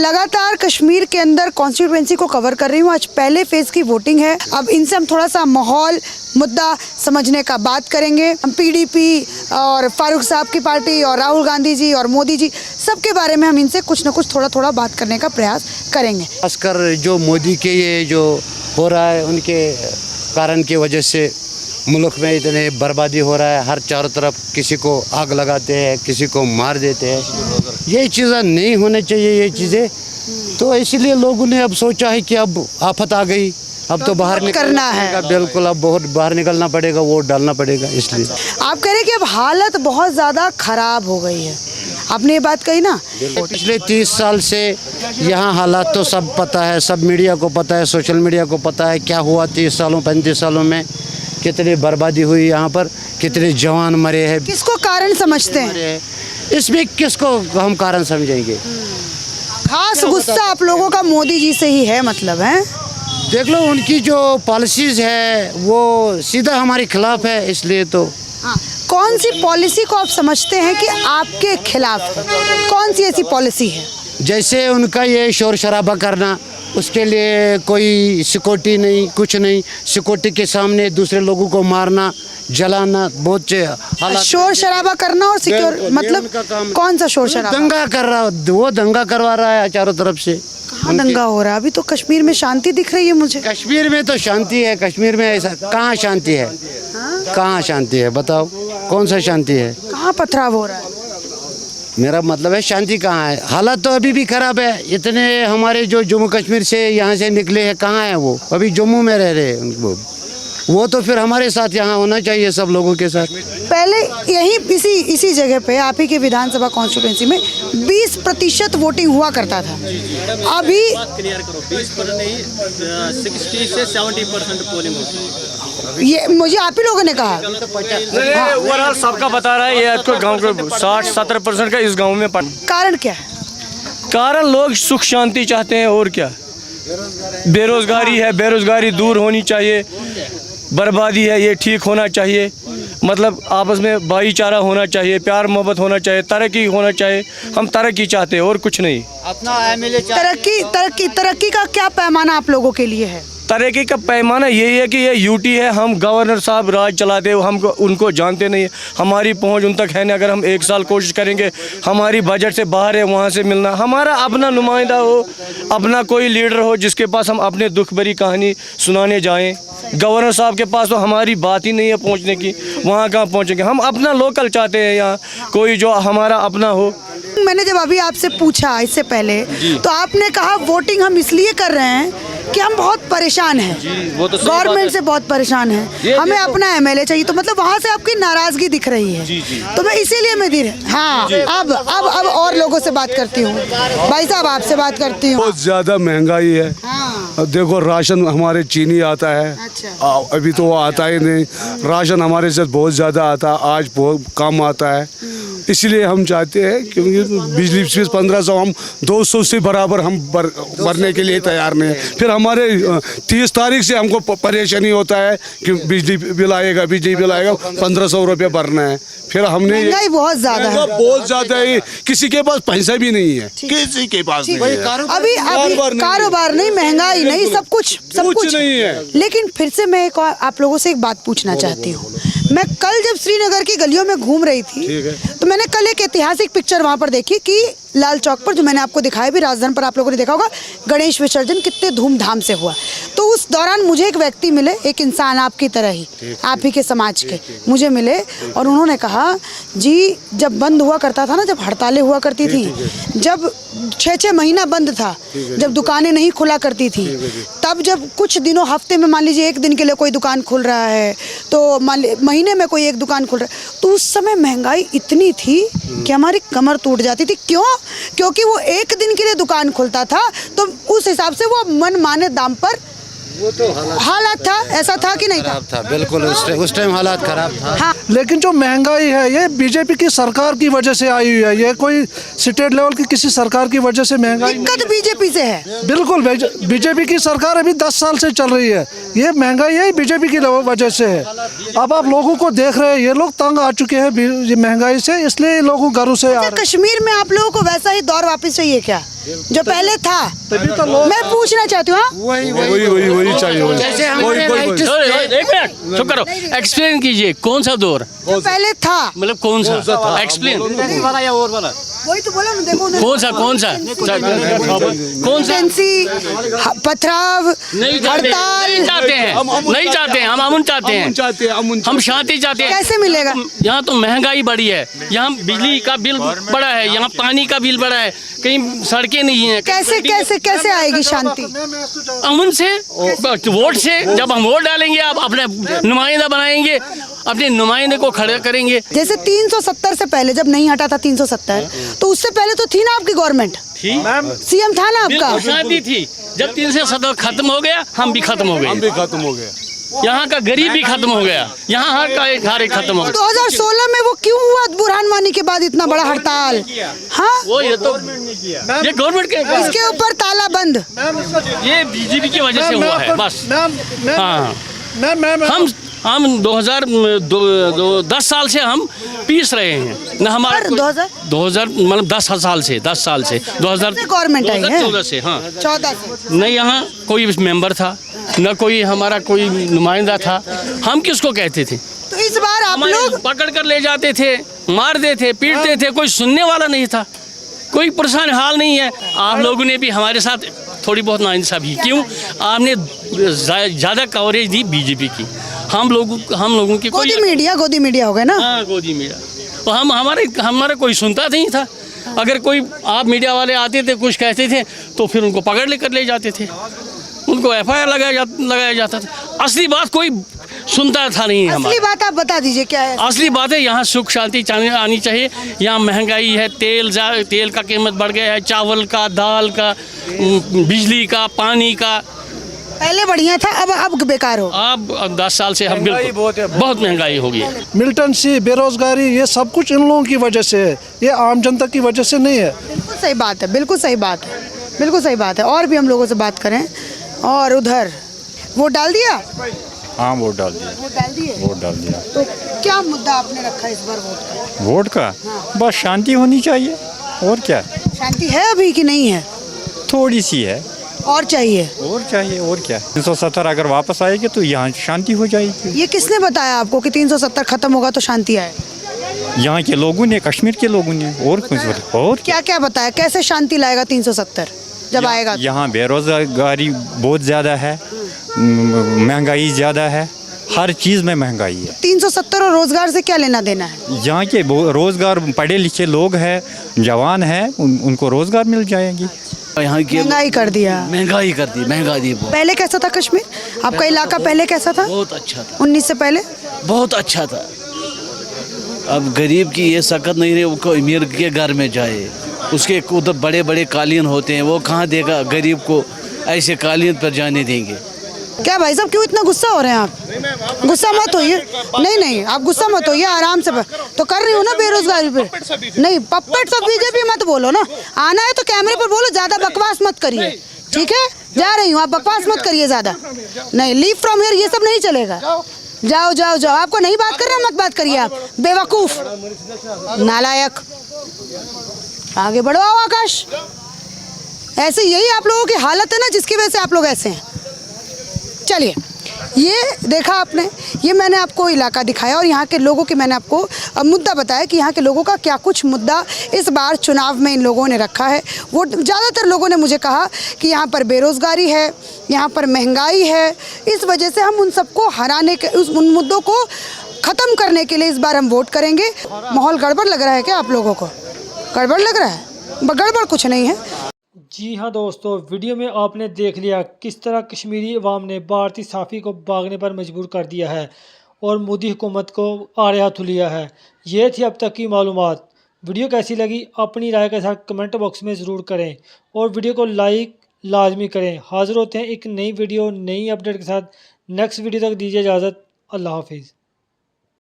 लगातार कश्मीर के अंदर कॉन्स्टिट्यूएंसी को कवर कर रही हूँ। आज पहले फेज की वोटिंग है। अब इनसे हम थोड़ा सा माहौल मुद्दा समझने का बात करेंगे। हम पीडीपी और फारूक साहब की पार्टी और राहुल गांधी जी और मोदी जी सबके बारे में हम इनसे कुछ न कुछ थोड़ा बात करने का प्रयास करेंगे। खासकर जो मोदी के ये जो हो रहा है उनके कारण की वजह से मुल्क में इतने बर्बादी हो रहा है। हर चारों तरफ किसी को आग लगाते हैं, किसी को मार देते हैं। ये चीज़ें नहीं होने चाहिए ये चीज़ें। तो इसलिए लोगों ने अब सोचा है कि अब आफत आ गई, अब तो बाहर करना है। बिल्कुल, अब बहुत बाहर निकलना पड़ेगा, वोट डालना पड़ेगा। इसलिए आप कह रहे हैं कि अब हालत बहुत ज़्यादा खराब हो गई है। आपने ये बात कही ना। पिछले 30 साल से यहाँ हालात तो सब पता है, सब मीडिया को पता है, सोशल मीडिया को पता है क्या हुआ 30 सालों 35 सालों में। कितनी बर्बादी हुई यहाँ पर, कितने जवान मरे हैं। किसको कारण समझते हैं? इसमें किसको हम कारण समझेंगे? खास गुस्सा आप लोगों का मोदी जी से ही है, मतलब है। देख लो उनकी जो पॉलिसीज है वो सीधा हमारे खिलाफ है। इसलिए तो हाँ, कौन सी पॉलिसी को आप समझते हैं कि आपके खिलाफ है? कौन सी ऐसी पॉलिसी है? जैसे उनका ये शोर शराबा करना, उसके लिए कोई सिक्योरिटी नहीं, कुछ नहीं। सिक्योरिटी के सामने दूसरे लोगों को मारना, जलाना, बहुत शोर शराबा करना और सिक्योर मतलब कौन सा शोर शराबा? दंगा कर रहा, वो दंगा करवा रहा है चारों तरफ से। कहाँ दंगा हो रहा है? अभी तो कश्मीर में शांति दिख रही है मुझे। कश्मीर में तो शांति है। कश्मीर में ऐसा कहाँ शांति है? कहाँ शांति है? बताओ कौन सा शांति है? कहाँ पथराव हो रहा है? मेरा मतलब है शांति कहाँ है? हालात तो अभी भी खराब है। इतने हमारे जो जम्मू कश्मीर से यहाँ से निकले हैं, कहाँ है वो? अभी जम्मू में रह रहे हैं। वो तो फिर हमारे साथ यहाँ होना चाहिए, सब लोगों के साथ। पहले यही इसी जगह पे आप ही के विधानसभा कॉन्स्टिट्यूएंसी में 20% वोटिंग हुआ करता था। अभी क्लियर करो, 20% नहीं, 60 से 70% पोलिंग होती है। ये मुझे आप ही लोगों ने कहा। ओवरऑल सबका बता रहा है ये आपको गांव के 60-70% का इस गांव में कारण क्या है? कारण लोग सुख शांति चाहते हैं और क्या। बेरोजगारी है, बेरोजगारी दूर होनी चाहिए। बर्बादी है, ये ठीक होना चाहिए। मतलब आपस में भाईचारा होना चाहिए, प्यार मोहब्बत होना चाहिए, तरक्की होना चाहिए। हम तरक्की चाहते हैं और कुछ नहीं। अपना एमएलए तरक्की का क्या पैमाना आप लोगों के लिए है? तरक्की का पैमाना यही है कि ये यूटी है। हम गवर्नर साहब राज चलाते हैं, हम उनको जानते नहीं है। हमारी पहुंच उन तक है नहीं। अगर हम 1 साल कोशिश करेंगे, हमारी बजट से बाहर है, वहाँ से मिलना। हमारा अपना नुमाइंदा हो, अपना कोई लीडर हो जिसके पास हम अपने दुख भरी कहानी सुनाने जाएं। गवर्नर साहब के पास तो हमारी बात ही नहीं है पहुँचने की, वहाँ कहाँ पहुँचेंगे। हम अपना लोकल चाहते हैं, यहाँ कोई जो हमारा अपना हो। मैंने जब अभी आपसे पूछा इससे पहले तो आपने कहा वोटिंग हम इसलिए कर रहे हैं कि हम बहुत परेशान हैं, वो तो गवर्नमेंट से बहुत परेशान हैं, हमें अपना एमएलए चाहिए। तो मतलब वहाँ से आपकी नाराजगी दिख रही है। तो मैं इसीलिए मैं हाँ अब और लोगों से बात करती हूँ। भाई साहब आपसे बात करती हूँ। बहुत ज़्यादा महंगाई है। हाँ। देखो राशन हमारे चीनी आता है। अच्छा। अभी तो वो आता ही नहीं। राशन हमारे साथ बहुत ज़्यादा आता, आज बहुत कम आता है। इसलिए हम चाहते हैं क्योंकि बिजली फीस 1500 हम 200 से बराबर हम भरने के लिए तैयार नहीं है। फिर हमारे 30 तारीख से हमको परेशानी होता है कि बिजली बिल आएगा 1500 रुपये भरना है। फिर हमने महंगाई बहुत ज़्यादा है। बहुत ज़्यादा है। किसी के पास पैसा भी नहीं है, किसी के पास नहीं है। अभी कारोबार नहीं, महंगाई नहीं, सब कुछ नहीं है। लेकिन फिर से मैं आप लोगों से एक बात पूछना चाहती हूँ। मैं कल जब श्रीनगर की गलियों में घूम रही थी तो मैंने कल एक ऐतिहासिक पिक्चर वहाँ पर देखी कि लाल चौक पर, जो मैंने आपको दिखाया भी, राजधानी पर आप लोगों ने देखा होगा, गणेश विसर्जन कितने धूमधाम से हुआ। तो उस दौरान मुझे एक व्यक्ति मिले, एक इंसान आपकी तरह ही, आप ही के समाज के मुझे मिले, और उन्होंने कहा जी जब बंद हुआ करता था ना, जब हड़तालें हुआ करती थी, जब 6-6 महीना बंद था, जब दुकानें नहीं खुला करती थी, तब जब कुछ दिनों हफ्ते में मान लीजिए 1 दिन के लिए कोई दुकान खुल रहा है, तो महीने में कोई 1 दुकान खुल रहा है, तो उस समय महंगाई इतनी थी कि हमारी कमर टूट जाती थी। क्यों? क्योंकि वो 1 दिन के लिए दुकान खुलता था तो उस हिसाब से वो मन माने दाम पर वो तो हालात था। ऐसा था कि नहीं था? बिल्कुल उस टाइम हालात खराब था। हाँ। लेकिन जो महंगाई है ये बीजेपी की सरकार की वजह से आई हुई है। ये कोई स्टेट लेवल की किसी सरकार की वजह से महंगाई दिक्कत बीजेपी से है। बिल्कुल बीजेपी की सरकार अभी 10 साल से चल रही है। ये महंगाई है बीजेपी की वजह से है। अब आप लोगों को देख रहे हैं, ये लोग तंग आ चुके हैं ये महंगाई से, इसलिए लोगों घरों से आ रहे कश्मीर में आप लोगों को वैसा ही दौर वापस चाहिए क्या जो पहले था? तभी तो लोग मैं पूछना चाहती हूँ हाँ? वही चाहिए एक मिनट चुप करो, एक्सप्लेन कीजिए कौन सा दौर, जो पहले था मतलब कौन सा, एक्सप्लेन वही तो बोला ना, देखो ना। कौन सा कौन एजेंसी, पथराव, नहीं हड़ताल चाहते हैं, नहीं चाहते हैं, हम अमन चाहते हैं, हम शांति चाहते हैं। कैसे मिलेगा? यहाँ तो महंगाई बढ़ी है, यहाँ बिजली का बिल बढ़ा है, यहाँ पानी का बिल बढ़ा है, कहीं सड़कें नहीं है। कैसे कैसे कैसे आएगी शांति? अमन से, वोट से। जब हम वोट डालेंगे, आप अपने नुमाइंदा बनाएंगे, अपने नुमाइंदे को खड़ा करेंगे। जैसे 370 से पहले जब नहीं हटा था 370, तो उससे पहले तो थी ना आपकी गवर्नमेंट, सीएम था ना आपका। शांति थी। जब 370 खत्म हो गया, हम भी खत्म हो गए, यहाँ का गरीब भी खत्म हो गया, यहाँ हर एक खत्म हो गया। 2016 में वो क्यों हुआ बुरहान वानी के बाद इतना बड़ा हड़ताल? हाँ, वो ये गवर्नमेंट के, इसके ऊपर ताला बंद, ये बीजेपी की वजह से हुआ है बस। हाँ, हम 10 साल से हम पीस रहे हैं ना, हमारे 2000 मतलब 10 साल से 2000 गवर्नमेंट आई है 2014 से। हाँ, 14 से नहीं यहाँ कोई मेंबर था, न कोई हमारा कोई नुमाइंदा था, हम किसको कहते थे? तो इस बार आप लोग पकड़ कर ले जाते थे, मारते थे, पीटते थे, कोई सुनने वाला नहीं था, कोई परेशान हाल नहीं है। आप लोगों ने भी हमारे साथ थोड़ी बहुत नाइंसाफी, क्यों? आपने ज़्यादा कवरेज दी बीजेपी की, हम लोगों की गोदी मीडिया हो गया ना। हाँ, गोदी मीडिया। तो हमारा कोई सुनता नहीं था। अगर कोई आप मीडिया वाले आते थे, कुछ कहते थे, तो फिर उनको पकड़ लेकर ले जाते थे, उनको FIR लगाया जाता था। असली बात कोई सुनता था नहीं। असली बात आप बता दीजिए क्या है? असली बात है, यहाँ सुख शांति आनी चाहिए। यहाँ महंगाई है, तेल का कीमत बढ़ गया है, चावल का, दाल का, बिजली का, पानी का। पहले बढ़िया था, अब बेकार हो। अब 10 साल से हम बिल्कुल बहुत महंगाई हो गई है। मिलिटेंसी, बेरोजगारी, ये सब कुछ इन लोगों की वजह से है, ये आम जनता की वजह से नहीं है। बिल्कुल सही बात है, बिल्कुल सही बात है, बिल्कुल सही बात है। और भी हम लोगों से बात करें। और उधर वोट डाल दिया? हाँ, वोट डाल दिया। वोट डाल दिया। तो क्या मुद्दा आपने रखा इस बार वोट का? हाँ। बस शांति होनी चाहिए, और क्या। शांति है अभी कि नहीं है? थोड़ी सी है, और चाहिए और क्या। 370 अगर वापस आएगी तो यहाँ शांति हो जाएगी। ये किसने बताया आपको कि 370 खत्म होगा तो शांति आए? यहाँ के लोगों ने, कश्मीर के लोगों ने। और कुछ और क्या क्या बताया, कैसे शांति लाएगा 370 जब आएगा? यहाँ बेरोजगारी बहुत ज़्यादा है, महंगाई ज़्यादा है, हर चीज़ में महंगाई है। 370 और रोजगार से क्या लेना देना है? यहाँ के रोजगार, पढ़े लिखे लोग हैं, जवान हैं, उनको रोजगार मिल जाएगी। यहाँ की महंगाई कर दिया, महंगाई दी। पहले कैसा था कश्मीर? आपका इलाका पहले कैसा था? बहुत अच्छा था। 19 से पहले बहुत अच्छा था। अब गरीब की ये सकत नहीं रही, वो अमीर के घर में जाए, उसके उधर बड़े बड़े कालीन होते हैं, वो कहाँ देगा गरीब को, ऐसे कालीन पर जाने देंगे? क्या भाई साहब, क्यों इतना गुस्सा हो रहे हैं आप? गुस्सा मत होइए, नहीं आप गुस्सा मत होइए, आराम से। तो कर रही हो ना बेरोजगारी पे। नहीं, पप्पेट सब बीजेपी मत बोलो ना, आना है तो कैमरे पर बोलो, ज्यादा बकवास मत करिए, ठीक है? जा रही हूँ, आप बकवास मत करिए ज्यादा। नहीं, लीव फ्रॉम हियर, ये सब नहीं चलेगा। जाओ, आपको नहीं बात कर रहे, मत बात करिए आप, बेवकूफ, नालायक। आगे बढ़ो आकाश। ऐसे यही आप लोगों की हालत है ना, जिसकी वजह से आप लोग ऐसे हैं। चलिए, ये देखा आपने, ये मैंने आपको इलाका दिखाया और यहाँ के लोगों की मैंने आपको मुद्दा बताया कि यहाँ के लोगों का क्या कुछ मुद्दा इस बार चुनाव में इन लोगों ने रखा है। वो ज़्यादातर लोगों ने मुझे कहा कि यहाँ पर बेरोज़गारी है, यहाँ पर महंगाई है, इस वजह से हम उन सबको हराने के, उन मुद्दों को ख़त्म करने के लिए इस बार हम वोट करेंगे। माहौल गड़बड़ लग रहा है क्या आप लोगों को? गड़बड़ लग रहा है? गड़बड़ कुछ नहीं है। जी हाँ दोस्तों, वीडियो में आपने देख लिया किस तरह कश्मीरी अवाम ने भारतीय सहाफ़ी को भागने पर मजबूर कर दिया है और मोदी हुकूमत को आड़े हाथों लिया है। ये थी अब तक की मालूमात। वीडियो कैसी लगी अपनी राय के साथ कमेंट बॉक्स में ज़रूर करें और वीडियो को लाइक लाजमी करें। हाज़िर होते हैं एक नई वीडियो नई अपडेट के साथ। नेक्स्ट वीडियो तक दीजिए इजाज़त। अल्लाह हाफिज़।